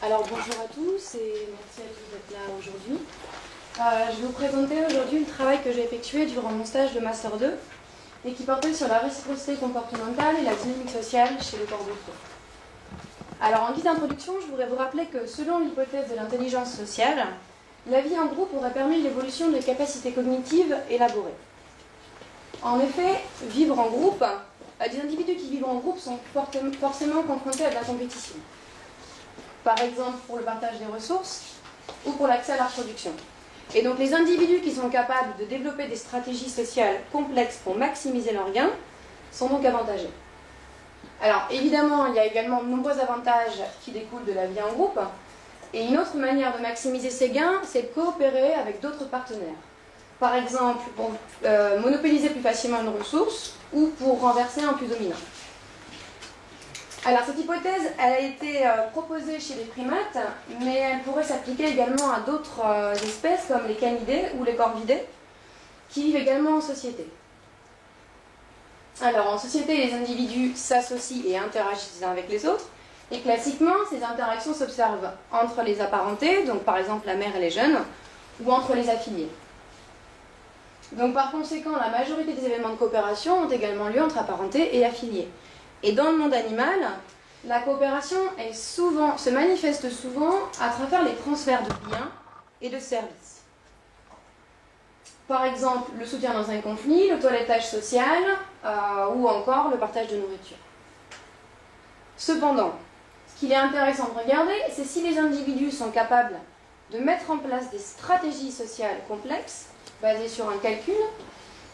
Alors bonjour à tous et merci à tous d'être là aujourd'hui. Je vais vous présenter aujourd'hui le travail que j'ai effectué durant mon stage de Master 2 et qui portait sur la réciprocité comportementale et la dynamique sociale chez le Corbeau-Feu. Alors en guise d'introduction, je voudrais vous rappeler que selon l'hypothèse de l'intelligence sociale, la vie en groupe aurait permis l'évolution de capacités cognitives élaborées. En effet, vivre en groupe, des individus qui vivent en groupe sont forcément confrontés à de la compétition. Par exemple pour le partage des ressources ou pour l'accès à la reproduction. Et donc les individus qui sont capables de développer des stratégies sociales complexes pour maximiser leurs gains sont donc avantagés. Alors évidemment, il y a également de nombreux avantages qui découlent de la vie en groupe. Et une autre manière de maximiser ces gains, c'est de coopérer avec d'autres partenaires. Par exemple, pour monopoliser plus facilement une ressource ou pour renverser un plus dominant. Alors cette hypothèse, elle a été proposée chez les primates, mais elle pourrait s'appliquer également à d'autres espèces comme les canidés ou les corvidés, qui vivent également en société. Alors en société, les individus s'associent et interagissent les uns avec les autres, et classiquement, ces interactions s'observent entre les apparentés, donc par exemple la mère et les jeunes, ou entre les affiliés. Donc par conséquent, la majorité des événements de coopération ont également lieu entre apparentés et affiliés. Et dans le monde animal, la coopération se manifeste souvent à travers les transferts de biens et de services. Par exemple, le soutien dans un conflit, le toilettage social ou encore le partage de nourriture. Cependant, ce qu'il est intéressant de regarder, c'est si les individus sont capables de mettre en place des stratégies sociales complexes basées sur un calcul.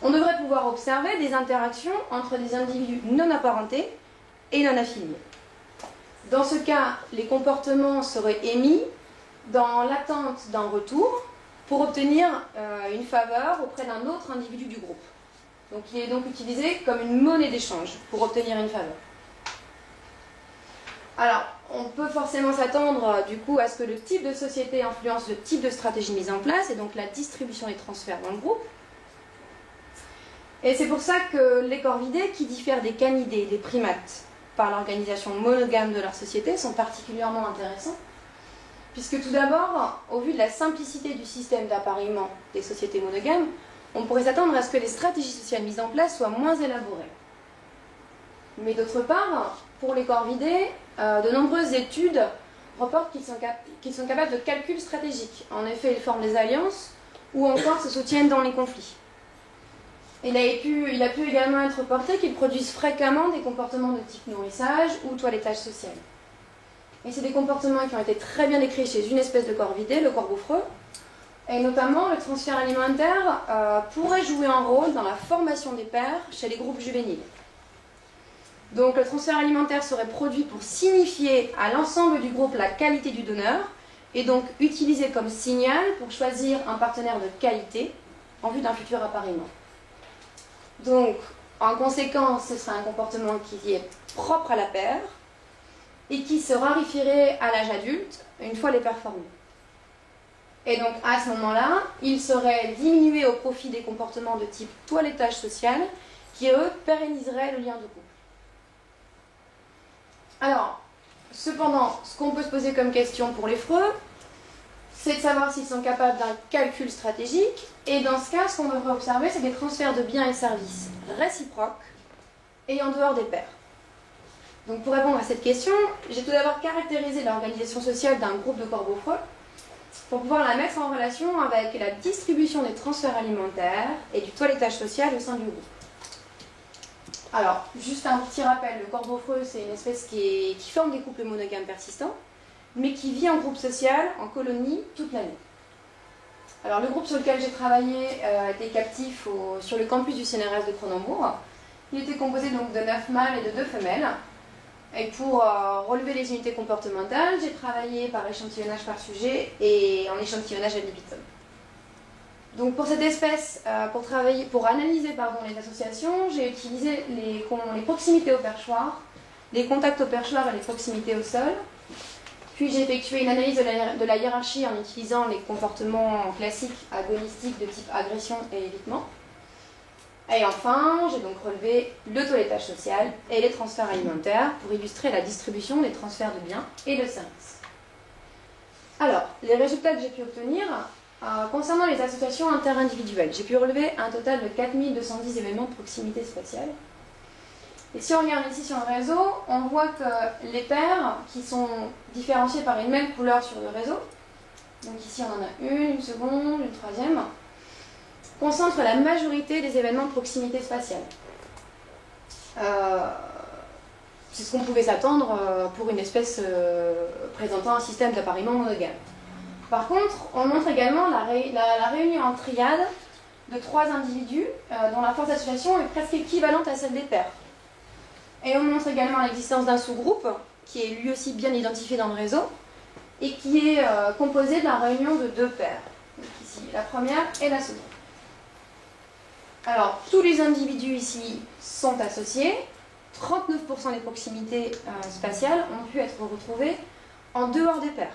On devrait pouvoir observer des interactions entre des individus non apparentés et non affiliés. Dans ce cas, les comportements seraient émis dans l'attente d'un retour pour obtenir une faveur auprès d'un autre individu du groupe. Donc, il est donc utilisé comme une monnaie d'échange pour obtenir une faveur. Alors, on peut forcément s'attendre du coup à ce que le type de société influence le type de stratégie mise en place et donc la distribution des transferts dans le groupe. Et c'est pour ça que les corvidés, qui diffèrent des canidés et des primates par l'organisation monogame de leur société, sont particulièrement intéressants, puisque tout d'abord, au vu de la simplicité du système d'appareillement des sociétés monogames, on pourrait s'attendre à ce que les stratégies sociales mises en place soient moins élaborées. Mais d'autre part, pour les corvidés, de nombreuses études reportent qu'ils sont capables de calculs stratégiques. En effet, ils forment des alliances ou encore se soutiennent dans les conflits. Il a pu également être reporté qu'ils produisent fréquemment des comportements de type nourrissage ou toilettage social. Et c'est des comportements qui ont été très bien décrits chez une espèce de corvidé, le corbeau-freux, et notamment le transfert alimentaire pourrait jouer un rôle dans la formation des pairs chez les groupes juvéniles. Donc le transfert alimentaire serait produit pour signifier à l'ensemble du groupe la qualité du donneur et donc utilisé comme signal pour choisir un partenaire de qualité en vue d'un futur appareillement. Donc, en conséquence, ce serait un comportement qui est propre à la paire et qui se raréfierait à l'âge adulte une fois les pairs formés. Et donc, à ce moment-là, il serait diminué au profit des comportements de type toilettage social qui, eux, pérenniseraient le lien de couple. Alors, cependant, ce qu'on peut se poser comme question pour les freux, c'est de savoir s'ils sont capables d'un calcul stratégique. Et dans ce cas, ce qu'on devrait observer, c'est des transferts de biens et services réciproques et en dehors des pairs. Donc pour répondre à cette question, j'ai tout d'abord caractérisé l'organisation sociale d'un groupe de corbeaux-freux pour pouvoir la mettre en relation avec la distribution des transferts alimentaires et du toilettage social au sein du groupe. Alors, juste un petit rappel, le corbeau-freux, c'est une espèce qui forme des couples monogames persistants, mais qui vit en groupe social, en colonie, toute l'année. Alors le groupe sur lequel j'ai travaillé était captif sur le campus du CNRS de Cronenbourg. Il était composé donc de 9 mâles et de 2 femelles. Et pour relever les unités comportementales, j'ai travaillé par échantillonnage par sujet et en échantillonnage ad libitum. Donc pour cette espèce, pour analyser les associations, j'ai utilisé les proximités au perchoir, les contacts au perchoir et les proximités au sol. Puis j'ai effectué une analyse de la hiérarchie en utilisant les comportements classiques agonistiques de type agression et évitement. Et enfin, j'ai donc relevé le toilettage social et les transferts alimentaires pour illustrer la distribution des transferts de biens et de services. Alors, les résultats que j'ai pu obtenir concernant les associations interindividuelles, j'ai pu relever un total de 4210 événements de proximité spatiale. Et si on regarde ici sur le réseau, on voit que les paires qui sont différenciées par une même couleur sur le réseau, donc ici on en a une seconde, une troisième, concentrent la majorité des événements de proximité spatiale. C'est ce qu'on pouvait s'attendre pour une espèce présentant un système d'appariement monogame. Par contre, on montre également la réunion en triade de 3 individus dont la force d'association est presque équivalente à celle des paires. Et on montre également l'existence d'un sous-groupe qui est lui aussi bien identifié dans le réseau et qui est composé de la réunion de 2 paires. Donc ici, la première et la seconde. Alors, tous les individus ici sont associés. 39% des proximités spatiales ont pu être retrouvées en dehors des paires.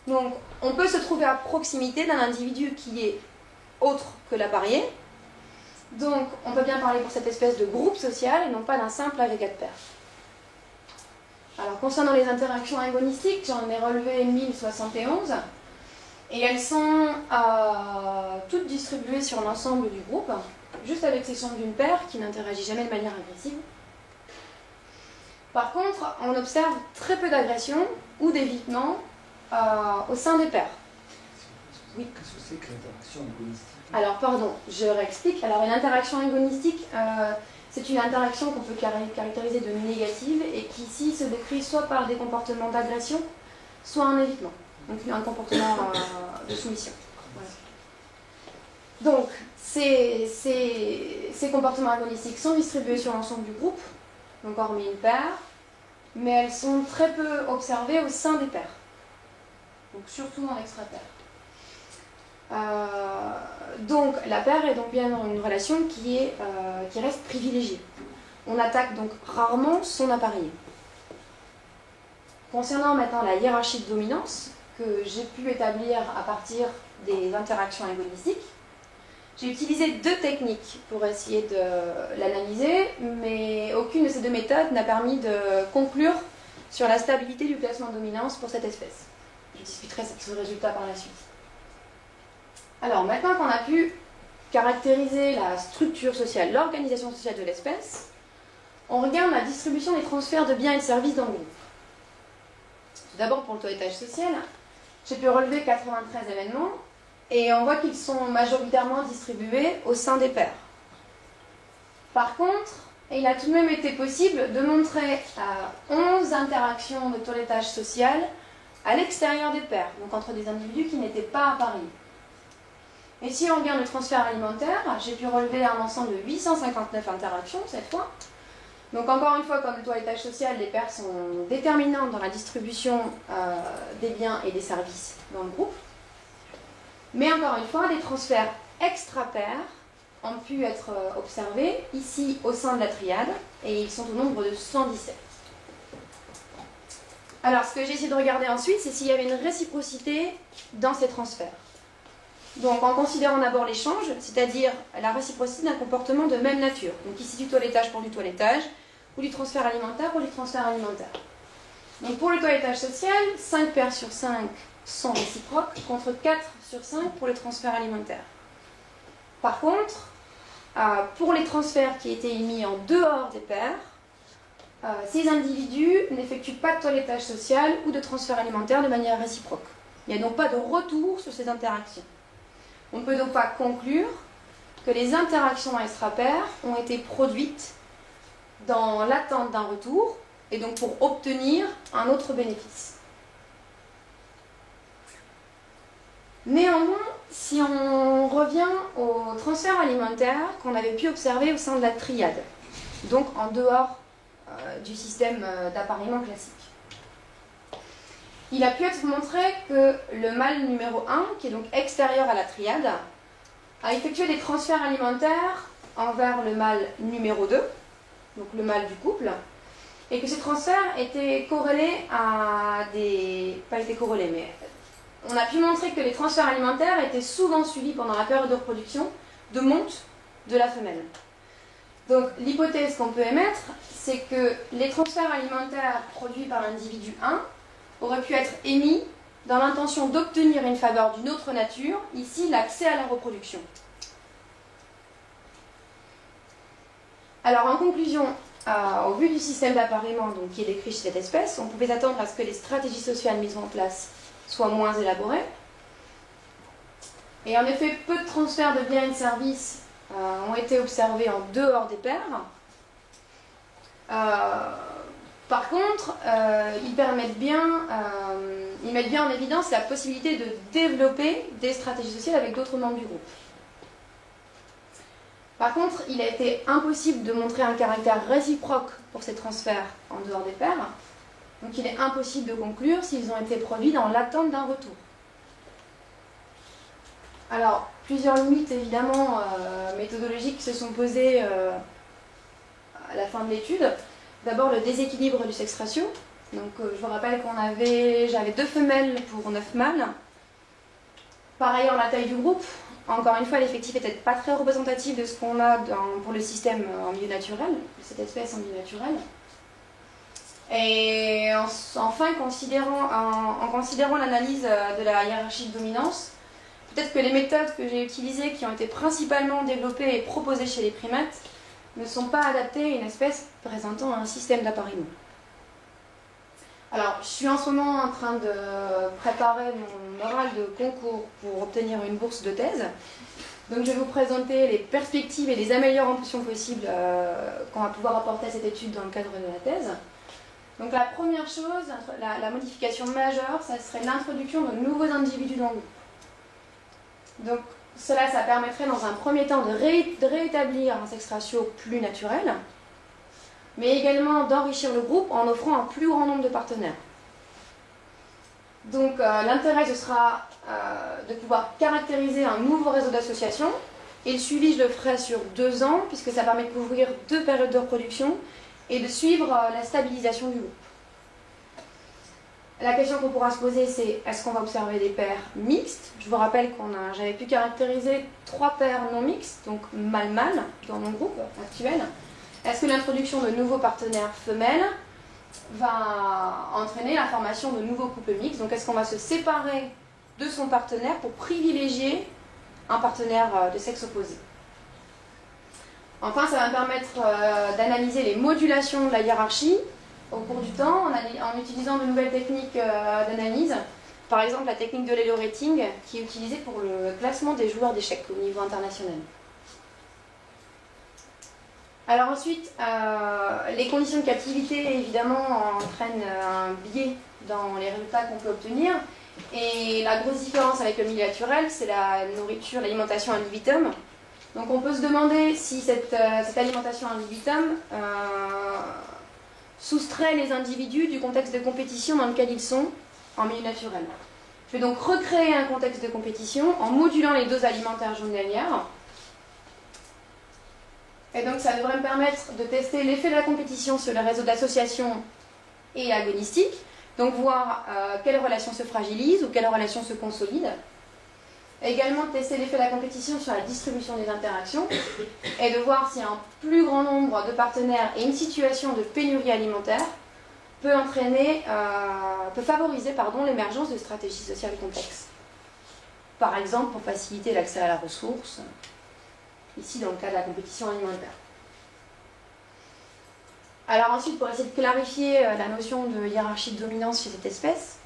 Donc, on peut se trouver à proximité d'un individu qui est autre que l'apparié. Donc, on peut bien parler pour cette espèce de groupe social et non pas d'un simple agrégat de paires. Alors, concernant les interactions agonistiques, j'en ai relevé 1071 et elles sont toutes distribuées sur l'ensemble du groupe, juste à l'exception d'une paire qui n'interagit jamais de manière agressive. Par contre, on observe très peu d'agression ou d'évitement au sein des paires. Oui. Qu'est-ce que c'est que l'interaction agonistique? Alors, pardon, je réexplique. Alors, une interaction agonistique, c'est une interaction qu'on peut caractériser de négative et qui ici se décrit soit par des comportements d'agression, soit un évitement. Donc, un comportement de soumission. Voilà. Donc, ces comportements agonistiques sont distribués sur l'ensemble du groupe, donc hormis une paire, mais elles sont très peu observées au sein des paires, donc surtout en extra-paire. Donc la paire est donc bien une relation qui reste privilégiée. On attaque donc rarement son appareil. Concernant maintenant la hiérarchie de dominance, que j'ai pu établir à partir des interactions agonistiques, j'ai utilisé 2 techniques pour essayer de l'analyser, mais aucune de ces 2 méthodes n'a permis de conclure sur la stabilité du classement de dominance pour cette espèce. Je discuterai ce résultat par la suite. Alors, maintenant qu'on a pu caractériser la structure sociale, l'organisation sociale de l'espèce, on regarde la distribution des transferts de biens et de services dans le groupe. Tout d'abord, pour le toilettage social, j'ai pu relever 93 événements, et on voit qu'ils sont majoritairement distribués au sein des paires. Par contre, il a tout de même été possible de montrer 11 interactions de toilettage social à l'extérieur des paires, donc entre des individus qui n'étaient pas appariés. Et si on regarde le transfert alimentaire, j'ai pu relever un ensemble de 859 interactions cette fois. Donc encore une fois, comme le toilettage social, les paires sont déterminantes dans la distribution des biens et des services dans le groupe. Mais encore une fois, des transferts extra-paires ont pu être observés ici au sein de la triade, et ils sont au nombre de 117. Alors, ce que j'ai essayé de regarder ensuite, c'est s'il y avait une réciprocité dans ces transferts. Donc, en considérant d'abord l'échange, c'est-à-dire la réciprocité d'un comportement de même nature. Donc ici, du toilettage pour du toilettage, ou du transfert alimentaire pour du transfert alimentaire. Donc pour le toilettage social, 5 paires sur 5 sont réciproques, contre 4 sur 5 pour les transferts alimentaires. Par contre, pour les transferts qui étaient émis en dehors des paires, ces individus n'effectuent pas de toilettage social ou de transfert alimentaire de manière réciproque. Il n'y a donc pas de retour sur ces interactions. On ne peut donc pas conclure que les interactions extra-paires ont été produites dans l'attente d'un retour et donc pour obtenir un autre bénéfice. Néanmoins, si on revient au transfert alimentaire qu'on avait pu observer au sein de la triade, donc en dehors du système d'appariement classique, il a pu être montré que le mâle numéro 1, qui est donc extérieur à la triade, a effectué des transferts alimentaires envers le mâle numéro 2, donc le mâle du couple, et que ces transferts étaient corrélés à des... pas étaient corrélés, mais on a pu montrer que les transferts alimentaires étaient souvent suivis pendant la période de reproduction de monte de la femelle. Donc l'hypothèse qu'on peut émettre, c'est que les transferts alimentaires produits par l'individu 1 auraient pu être émis dans l'intention d'obtenir une faveur d'une autre nature, ici l'accès à la reproduction. Alors en conclusion, au vu du système d'appariement qui est décrit chez cette espèce, on pouvait attendre à ce que les stratégies sociales mises en place soient moins élaborées. Et en effet, peu de transferts de biens et de services ont été observés en dehors des paires. Par contre, ils mettent bien en évidence la possibilité de développer des stratégies sociales avec d'autres membres du groupe. Par contre, il a été impossible de montrer un caractère réciproque pour ces transferts en dehors des paires. Donc il est impossible de conclure s'ils ont été produits dans l'attente d'un retour. Alors, plusieurs limites évidemment méthodologiques se sont posées à la fin de l'étude. D'abord le déséquilibre du sexe ratio. Donc je vous rappelle j'avais 2 femelles pour 9 mâles. Par ailleurs, la taille du groupe. Encore une fois, l'effectif n'était pas très représentatif de ce qu'on a pour le système en milieu naturel, cette espèce en milieu naturel. Et enfin, en considérant l'analyse de la hiérarchie de dominance, peut-être que les méthodes que j'ai utilisées, qui ont été principalement développées et proposées chez les primates, ne sont pas adaptées à une espèce présentant un système d'appariement. Alors, je suis en ce moment en train de préparer mon oral de concours pour obtenir une bourse de thèse. Donc, je vais vous présenter les perspectives et les améliorations possibles qu'on va pouvoir apporter à cette étude dans le cadre de la thèse. Donc, la première chose, la modification majeure, ça serait l'introduction de nouveaux individus dans le groupe. Donc, ça permettrait dans un premier temps de rétablir un sexe ratio plus naturel, mais également d'enrichir le groupe en offrant un plus grand nombre de partenaires. Donc l'intérêt, ce sera de pouvoir caractériser un nouveau réseau d'associations, et le suivi, je le ferai sur 2 ans, puisque ça permet de couvrir 2 périodes de reproduction, et de suivre la stabilisation du groupe. La question qu'on pourra se poser, c'est est-ce qu'on va observer des paires mixtes? Je vous rappelle j'avais pu caractériser 3 paires non mixtes, donc mâle-mâle, dans mon groupe actuel. Est-ce que l'introduction de nouveaux partenaires femelles va entraîner la formation de nouveaux couples mixtes? Donc est-ce qu'on va se séparer de son partenaire pour privilégier un partenaire de sexe opposé? Enfin, ça va me permettre d'analyser les modulations de la hiérarchie au cours du temps en utilisant de nouvelles techniques d'analyse. Par exemple, la technique de l'elo rating qui est utilisée pour le classement des joueurs d'échecs au niveau international. Alors ensuite, les conditions de captivité, évidemment, entraînent un biais dans les résultats qu'on peut obtenir. Et la grosse différence avec le milieu naturel, c'est la nourriture, l'alimentation in vitam. Donc on peut se demander si cette alimentation in vitam soustrait les individus du contexte de compétition dans lequel ils sont en milieu naturel. Je vais donc recréer un contexte de compétition en modulant les doses alimentaires journalières. Et donc ça devrait me permettre de tester l'effet de la compétition sur le réseau d'association et agonistique, donc voir quelles relations se fragilisent ou quelles relations se consolident. Également de tester l'effet de la compétition sur la distribution des interactions et de voir si un plus grand nombre de partenaires et une situation de pénurie alimentaire peut favoriser l'émergence de stratégies sociales complexes. Par exemple, pour faciliter l'accès à la ressource, ici dans le cas de la compétition alimentaire. Alors ensuite, pour essayer de clarifier la notion de hiérarchie de dominance chez cette espèce,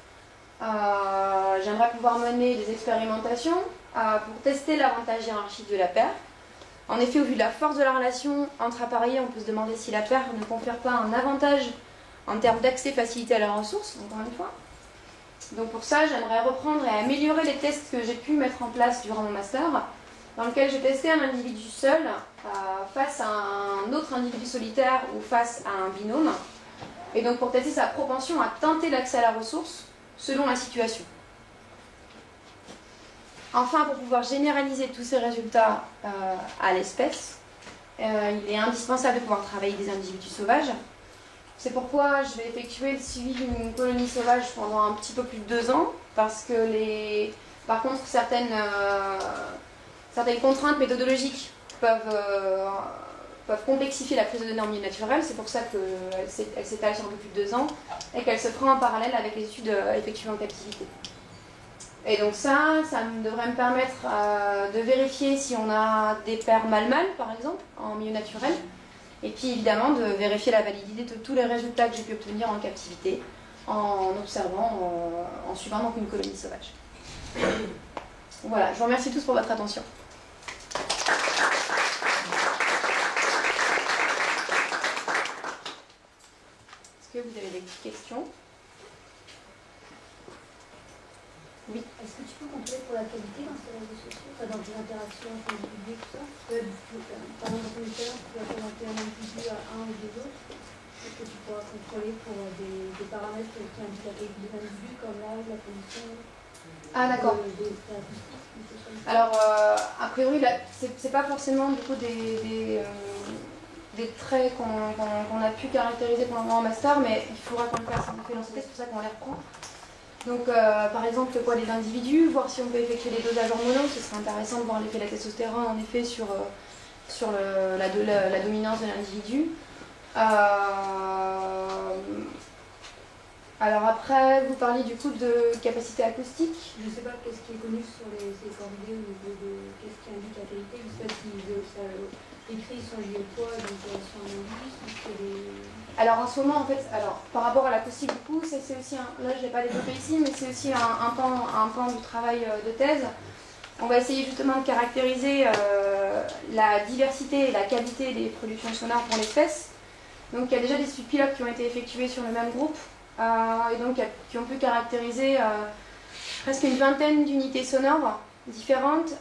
j'aimerais pouvoir mener des expérimentations pour tester l'avantage hiérarchique de la paire. En effet, au vu de la force de la relation entre appareillés, on peut se demander si la paire ne confère pas un avantage en termes d'accès facilité à la ressource, encore une fois. Donc pour ça, j'aimerais reprendre et améliorer les tests que j'ai pu mettre en place durant mon master, dans lequel j'ai testé un individu seul face à un autre individu solitaire ou face à un binôme. Et donc pour tester sa propension à tenter l'accès à la ressource selon la situation. Enfin, pour pouvoir généraliser tous ces résultats à l'espèce, il est indispensable de pouvoir travailler des individus sauvages. C'est pourquoi je vais effectuer le suivi d'une colonie sauvage pendant un petit peu plus de 2 ans, parce que par contre certaines contraintes méthodologiques peuvent complexifier la prise de données en milieu naturel. C'est pour ça qu'elle s'étale sur un peu plus de 2 ans et qu'elle se fera en parallèle avec les études effectuées en captivité. Et donc ça devrait me permettre de vérifier si on a des paires mâle-mâle, par exemple, en milieu naturel. Et puis évidemment de vérifier la validité de tous les résultats que j'ai pu obtenir en captivité, en observant, en suivant donc une colonie sauvage. Voilà, je vous remercie tous pour votre attention. Est-ce que vous avez des questions ? Oui. Est-ce que tu peux compter pour la qualité dans ces réseaux sociaux, dans des interactions avec le public, tout ça par exemple, dans une terre, tu vas présenter un individu à un ou deux autres. Est-ce que tu pourras contrôler pour des paramètres qui indiquent la qualité de l'individu, comme l'âge, la position? Ah d'accord. Alors, a priori, c'est pas forcément du coup des traits qu'on a pu caractériser pour le moment en master, mais il faudra qu'on le fasse en effet dans ce test, c'est pour ça qu'on les reprend. Donc, par exemple, le poids des individus, voir si on peut effectuer des dosages hormonaux, ce serait intéressant de voir l'effet de la testostérone en effet sur la dominance de l'individu. Alors après, vous parliez du coup de capacité acoustique. Je ne sais pas qu'est-ce qui est connu sur ces coordonnées au niveau de qu'est-ce qui indique la qualité. Je ne sais pas si ça écrit son poids, donc sur un indice, ou c'est des... Alors en ce moment, en fait, par rapport à l'acoustique du coup, c'est aussi là je ne l'ai pas développé ici, mais c'est aussi un pan du travail de thèse. On va essayer justement de caractériser la diversité et la qualité des productions sonores pour l'espèce. Donc il y a déjà des études pilotes qui ont été effectuées sur le même groupe, et donc qui ont pu caractériser presque une vingtaine d'unités sonores différentes,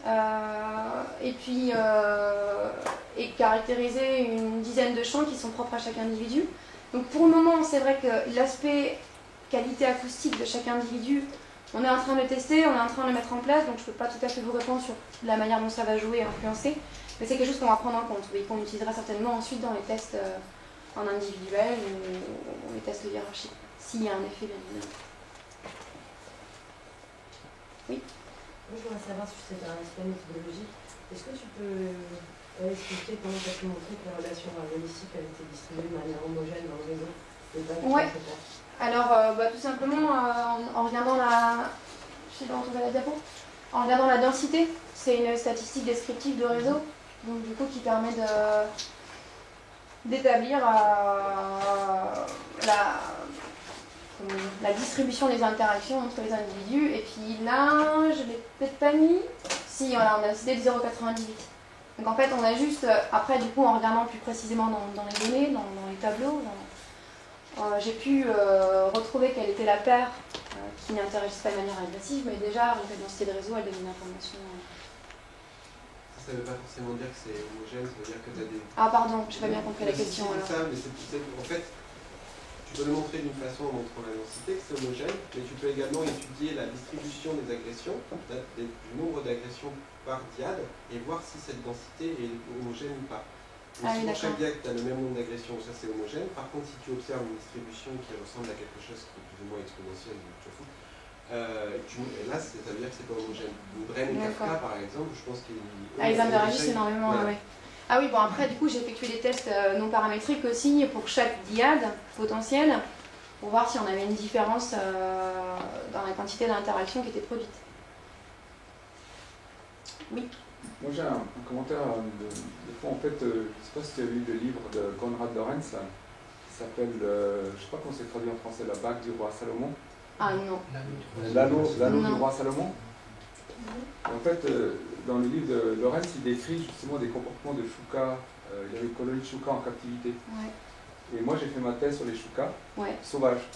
et caractériser une dizaine de chants qui sont propres à chaque individu. Donc pour le moment, c'est vrai que l'aspect qualité acoustique de chaque individu, on est en train de le tester, on est en train de le mettre en place, donc je ne peux pas tout à fait vous répondre sur la manière dont ça va jouer et influencer, mais c'est quelque chose qu'on va prendre en compte et qu'on utilisera certainement ensuite dans les tests en individuel ou les tests de hiérarchie, s'il y a un effet bien évidemment. Oui. Moi, je voudrais savoir si c'est un aspect méthodologique. Est-ce que tu peux expliquer comment tu as pu montrer que la relation harmonistique a été distribuée de manière homogène dans le réseau? Ouais. Alors, tout simplement, en regardant je sais pas retrouver la diapo. En regardant la densité, c'est une statistique descriptive de réseau, donc du coup qui permet d'établir la distribution des interactions entre les individus. Et puis là, je l'ai peut-être pas mis. Si, voilà, on a décidé de 0,98. Donc en fait, on a juste, après du coup, en regardant plus précisément dans les données, dans les tableaux, j'ai pu retrouver quelle était la paire qui n'interagissait pas de manière agressive, mais déjà, avec la densité de réseau, elle donne une information. Ça ne veut pas forcément dire que c'est homogène, ça veut dire que tu as des... Ah pardon, je n'ai pas bien compris la question. C'est ça, mais en fait, tu peux le montrer d'une façon en montrant la densité, que c'est homogène, mais tu peux également étudier la distribution des agressions, du nombre d'agressions par diade, et voir si cette densité est homogène ou pas. Donc, si pour chaque diade, tu as le même nombre d'agressions, ça c'est homogène. Par contre, si tu observes une distribution qui ressemble à quelque chose qui est plus ou moins exponentiel, tu fous, là, ça veut dire que c'est pas homogène. Bren et Kafka, par exemple, je pense qu'ils... ils interagissent énormément, voilà. Ouais. Ah oui, bon après, du coup, j'ai effectué des tests non paramétriques aussi pour chaque diade potentielle, pour voir si on avait une différence dans la quantité d'interaction qui était produite. Oui. Moi j'ai un commentaire de fond. En fait, je ne sais pas si tu as lu le livre de Konrad Lorenz, qui s'appelle, je ne sais pas comment c'est traduit en français, La bague du roi Salomon. Ah non. L'anneau du roi Salomon. En fait, dans le livre de Lorenz, il décrit justement des comportements de choucas. Il y avait une colonie de choucas en captivité. Ouais. Et moi j'ai fait ma thèse sur les choucas sauvages.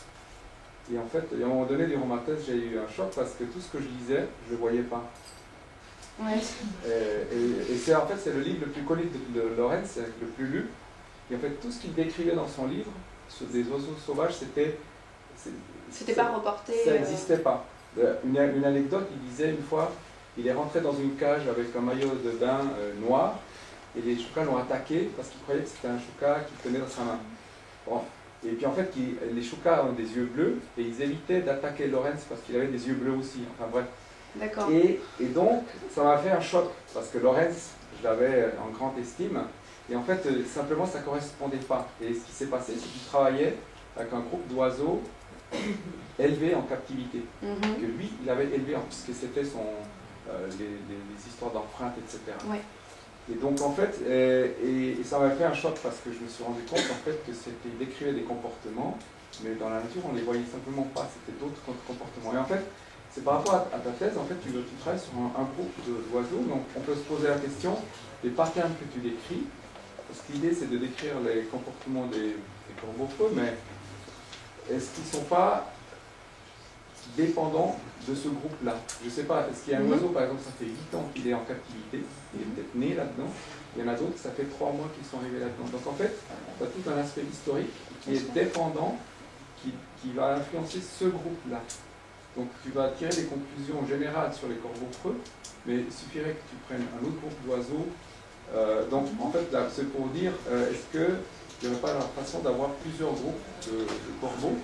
Et en fait, à un moment donné, durant ma thèse, j'ai eu un choc parce que tout ce que je lisais, je ne le voyais pas. Ouais. Et c'est en fait c'est le livre le plus connu de Lorenz, c'est le plus lu. Et en fait tout ce qu'il décrivait dans son livre sur des oiseaux sauvages, c'était pas reporté. Ça n'existait pas. Une anecdote, il disait une fois, il est rentré dans une cage avec un maillot de bain noir et les choucas l'ont attaqué parce qu'il croyait que c'était un chouca qui tenait dans sa main. Bon. Et puis en fait les choucas ont des yeux bleus et ils évitaient d'attaquer Lorenz parce qu'il avait des yeux bleus aussi. Enfin bref. D'accord. Et donc, ça m'a fait un choc, parce que Lorenz, je l'avais en grande estime, et en fait, simplement, ça ne correspondait pas. Et ce qui s'est passé, c'est qu'il travaillait avec un groupe d'oiseaux élevé en captivité. Que lui, il avait élevé, puisque c'était les histoires d'empreintes, etc. Ouais. Et donc en fait, et ça m'a fait un choc parce que je me suis rendu compte en fait que il décrivait des comportements, mais dans la nature on les voyait simplement pas, c'était d'autres comportements. Et en fait, c'est par rapport à ta thèse, en fait tu travailles sur un groupe d'oiseaux, donc on peut se poser la question des patterns que tu décris, parce que l'idée c'est de décrire les comportements des corbeaux-feux, mais est-ce qu'ils ne sont pas dépendants de ce groupe-là? Je ne sais pas, est-ce qu'il y a un oiseau, par exemple, ça fait 8 ans qu'il est en captivité, il est peut-être né là-dedans, il y en a d'autres, ça fait 3 mois qu'ils sont arrivés là-dedans. Donc en fait, tu as tout un aspect historique qui est dépendant, qui va influencer ce groupe-là. Donc tu vas tirer des conclusions générales sur les corbeaux creux, mais il suffirait que tu prennes un autre groupe d'oiseaux. Donc en fait, là, c'est pour dire, est-ce qu'il n'y aurait pas la façon d'avoir plusieurs groupes de corbeaux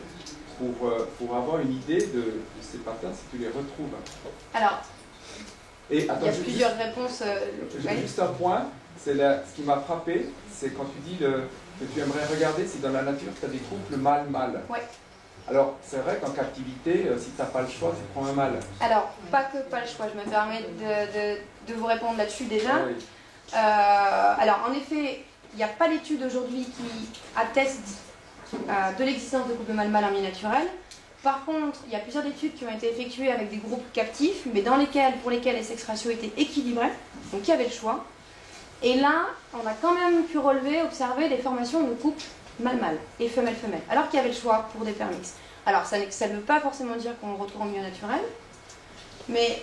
pour avoir une idée de ces patterns si tu les retrouves? Alors, et, attends, il y a plusieurs réponses. J'ai juste un point, c'est ce qui m'a frappé, c'est quand tu dis que tu aimerais regarder si dans la nature tu as des couples mâle-mâle. Ouais. Alors, c'est vrai qu'en captivité, si tu n'as pas le choix, tu prends un mâle. Alors, pas le choix, je me permets de vous répondre là-dessus déjà. Oui. Alors, en effet, il n'y a pas d'études aujourd'hui qui attestent de l'existence de couples mâle-mâle en milieu naturel. Par contre, il y a plusieurs études qui ont été effectuées avec des groupes captifs, mais pour lesquels les sex ratios étaient équilibrés, donc il y avait le choix. Et là, on a quand même pu observer des formations de couples mâle-mâle et femelle-femelle, alors qu'il y avait le choix pour des paires mixtes. Alors, ça ne veut pas forcément dire qu'on retrouve en milieu naturel, mais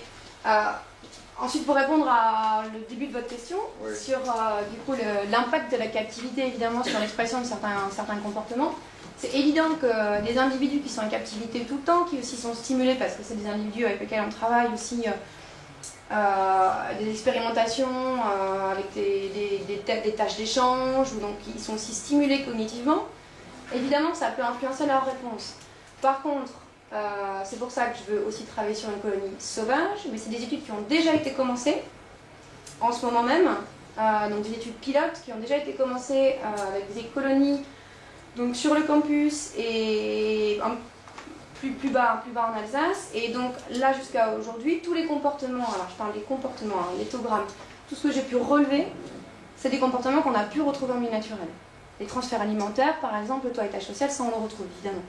ensuite, pour répondre à le début de votre question, oui, sur du coup l'impact de la captivité évidemment sur l'expression de certains comportements, c'est évident que des individus qui sont en captivité tout le temps, qui aussi sont stimulés parce que c'est des individus avec lesquels on travaille aussi, des expérimentations avec des tâches d'échange, ou donc ils sont aussi stimulés cognitivement, évidemment que ça peut influencer leur réponse. Par contre, c'est pour ça que je veux aussi travailler sur une colonie sauvage, mais c'est des études qui ont déjà été commencées en ce moment même, donc des études pilotes qui ont déjà été commencées avec des colonies donc sur le campus et plus bas en Alsace. Et donc là jusqu'à aujourd'hui, tous les comportements, alors je parle des comportements, l'éthogramme, tout ce que j'ai pu relever, c'est des comportements qu'on a pu retrouver en milieu naturel. Les transferts alimentaires, par exemple, le toilettage social, ça on le retrouve évidemment.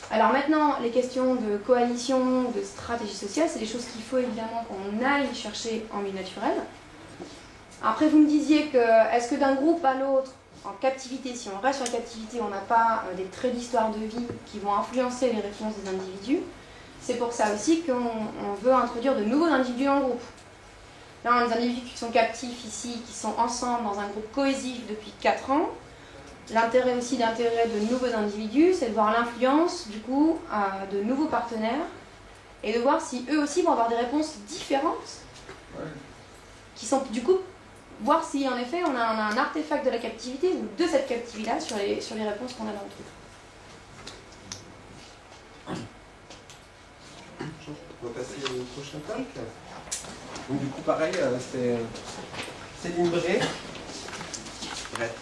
Alors maintenant, les questions de coalition, de stratégie sociale, c'est des choses qu'il faut évidemment qu'on aille chercher en milieu naturel. Après, vous me disiez que, est-ce que d'un groupe à l'autre, en captivité, si on reste sur la captivité, on n'a pas des traits d'histoire de vie qui vont influencer les réponses des individus? C'est pour ça aussi qu'on veut introduire de nouveaux individus en groupe. Là, on a des individus qui sont captifs ici, qui sont ensemble dans un groupe cohésif depuis 4 ans. L'intérêt aussi d'intégrer de nouveaux individus, c'est de voir l'influence du coup de nouveaux partenaires et de voir si eux aussi vont avoir des réponses différentes, qui sont du coup voir si en effet on a un artefact de la captivité ou de cette captivité-là sur les réponses qu'on a dans le truc. On va passer au prochain talk. Donc du coup pareil, c'est Céline Bray. Bref.